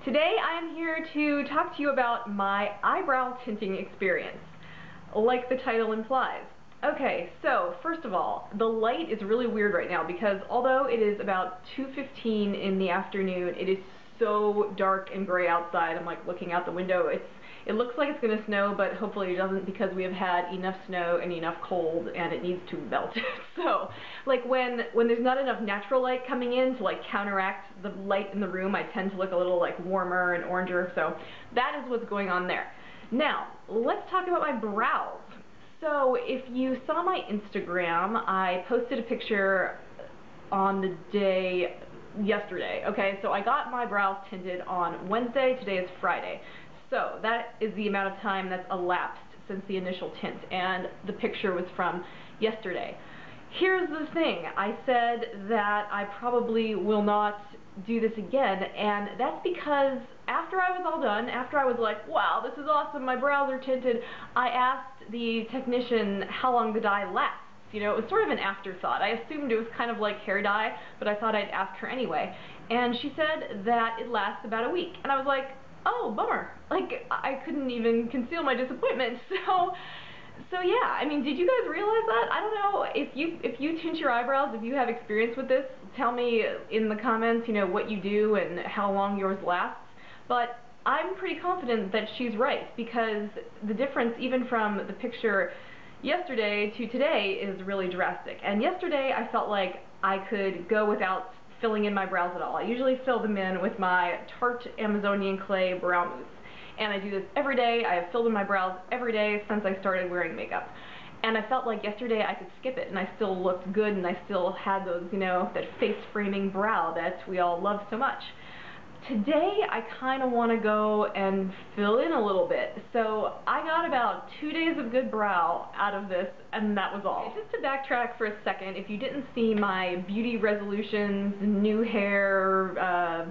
Today I'm here to talk to you about my eyebrow tinting experience, like the title implies. Okay, so first of all, the light is really weird right now because although it is about 2:15 in the afternoon, it is so dark and gray outside. I'm like looking out the window. It looks like it's going to snow, but hopefully it doesn't because we have had enough snow and enough cold and it needs to melt. So like when there's not enough natural light coming in to like counteract the light in the room, I tend to look a little like warmer and oranger. So that is what's going on there. Now, let's talk about my brows. So if you saw my Instagram, I posted a picture on the day yesterday. Okay, so I got my brows tinted on Wednesday. Today is Friday. So that is the amount of time that's elapsed since the initial tint, and the picture was from yesterday. Here's the thing, I said that I probably will not do this again, and that's because after I was all done, after I was like, wow, this is awesome, my brows are tinted, I asked the technician how long the dye lasts. You know, it was sort of an afterthought. I assumed it was kind of like hair dye, but I thought I'd ask her anyway. And she said that it lasts about a week. And I was like, oh, bummer. Like, I couldn't even conceal my disappointment. So yeah, I mean, did you guys realize that? I don't know, if you tint your eyebrows, if you have experience with this, tell me in the comments, you know, what you do and how long yours lasts. But I'm pretty confident that she's right, because the difference even from the picture yesterday to today is really drastic. And yesterday I felt like I could go without filling in my brows at all. I usually fill them in with my Tarte Amazonian Clay Brow Mousse. And I do this every day. I have filled in my brows every day since I started wearing makeup. And I felt like yesterday I could skip it and I still looked good and I still had those, you know, that face framing brow that we all love so much. Today I kind of want to go and fill in a little bit. So I got about 2 days of good brow out of this, and that was all. Okay, just to backtrack for a second, if you didn't see my beauty resolutions, new hair,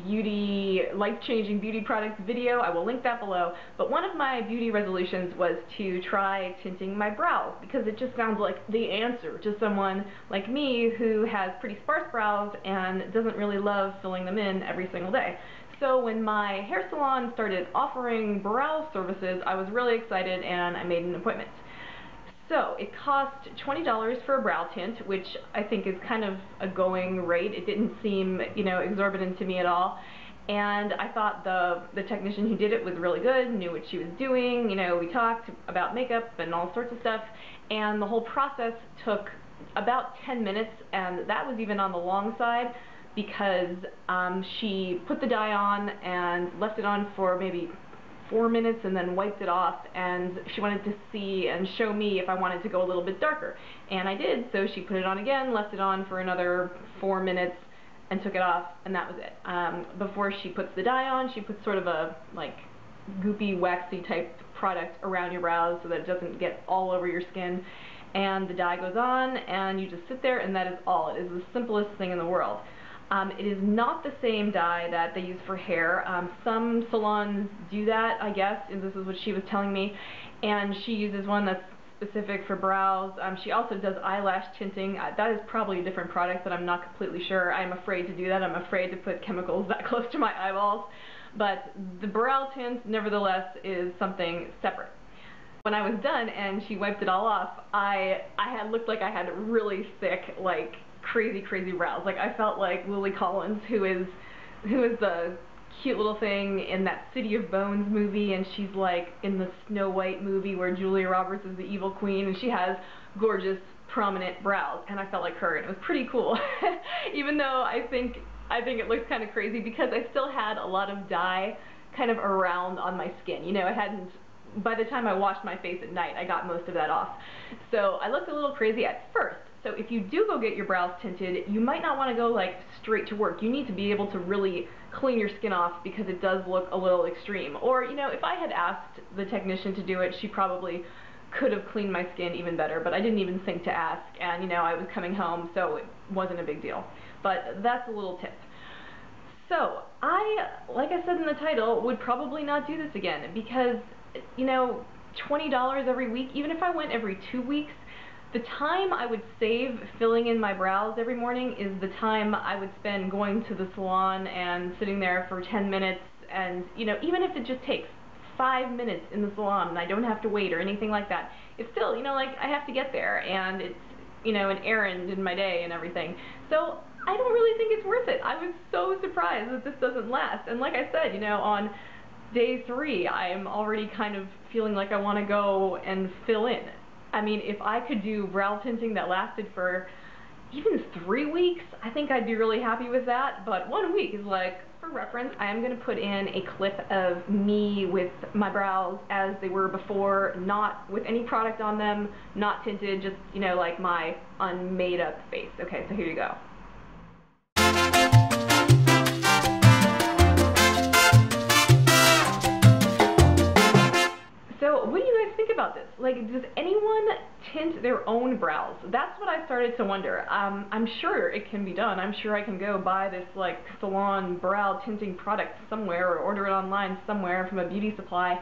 beauty, life-changing beauty products video, I will link that below. But one of my beauty resolutions was to try tinting my brows because it just sounds like the answer to someone like me who has pretty sparse brows and doesn't really love filling them in every single day. So when my hair salon started offering brow services, I was really excited and I made an appointment. So it cost $20 for a brow tint, which I think is kind of a going rate. It didn't seem, you know, exorbitant to me at all. And I thought the technician who did it was really good, knew what she was doing. You know, we talked about makeup and all sorts of stuff. And the whole process took about 10 minutes, and that was even on the long side because she put the dye on and left it on for maybe 4 minutes and then wiped it off, and she wanted to see and show me if I wanted to go a little bit darker, and I did. So she put it on again, left it on for another 4 minutes and took it off, and that was it. Before she puts the dye on, she puts sort of a like goopy, waxy type product around your brows so that it doesn't get all over your skin, and the dye goes on and you just sit there, and that is all. It is the simplest thing in the world. It is not the same dye that they use for hair. Some salons do that, I guess, and this is what she was telling me, and she uses one that's specific for brows. She also does eyelash tinting. That is probably a different product, but I'm not completely sure. I'm afraid to do that. I'm afraid to put chemicals that close to my eyeballs. But the brow tint, nevertheless, is something separate. When I was done and she wiped it all off, I had looked like I had really thick, like, crazy brows. Like, I felt like Lily Collins, who is the cute little thing in that City of Bones movie, and she's like in the Snow White movie where Julia Roberts is the evil queen, and she has gorgeous, prominent brows, and I felt like her, and it was pretty cool. Even though I think it looks kind of crazy because I still had a lot of dye kind of around on my skin. You know, I hadn't, by the time I washed my face at night, I got most of that off. So I looked a little crazy at first. So if you do go get your brows tinted, you might not want to go like straight to work. You need to be able to really clean your skin off because it does look a little extreme. Or, you know, if I had asked the technician to do it, she probably could have cleaned my skin even better, but I didn't even think to ask, and, you know, I was coming home, so it wasn't a big deal. But that's a little tip. So I, like I said in the title, would probably not do this again because, you know, $20 every week, even if I went every 2 weeks, the time I would save filling in my brows every morning is the time I would spend going to the salon and sitting there for 10 minutes and, you know, even if it just takes 5 minutes in the salon and I don't have to wait or anything like that, it's still, you know, like, I have to get there, and it's, you know, an errand in my day and everything. So I don't really think it's worth it. I was so surprised that this doesn't last. And like I said, you know, on day 3, I'm already kind of feeling like I want to go and fill in. I mean, if I could do brow tinting that lasted for even 3 weeks, I think I'd be really happy with that. But 1 week is like, for reference, I am going to put in a clip of me with my brows as they were before, not with any product on them, not tinted, just, you know, like my unmade up face. Okay, so here you go. So what do you guys think about this? Like, does anyone tint their own brows? That's what I started to wonder. I'm sure it can be done. I'm sure I can go buy this, like, salon brow tinting product somewhere or order it online somewhere from a beauty supply.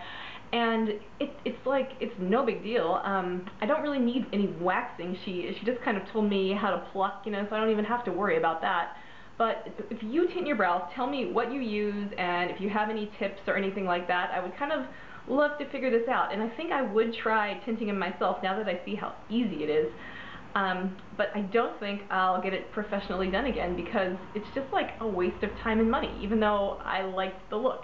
And it's like, it's no big deal. I don't really need any waxing. She just kind of told me how to pluck, you know, so I don't even have to worry about that. But if you tint your brows, tell me what you use, and if you have any tips or anything like that. I would kind of love to figure this out, and I think I would try tinting them myself now that I see how easy it is. But I don't think I'll get it professionally done again, because it's just like a waste of time and money, even though I liked the look.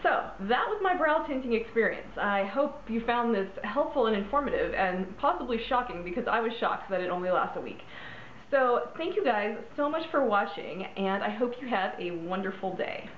So that was my brow tinting experience. I hope you found this helpful and informative, and possibly shocking, because I was shocked that it only lasts a week. So thank you guys so much for watching, and I hope you have a wonderful day.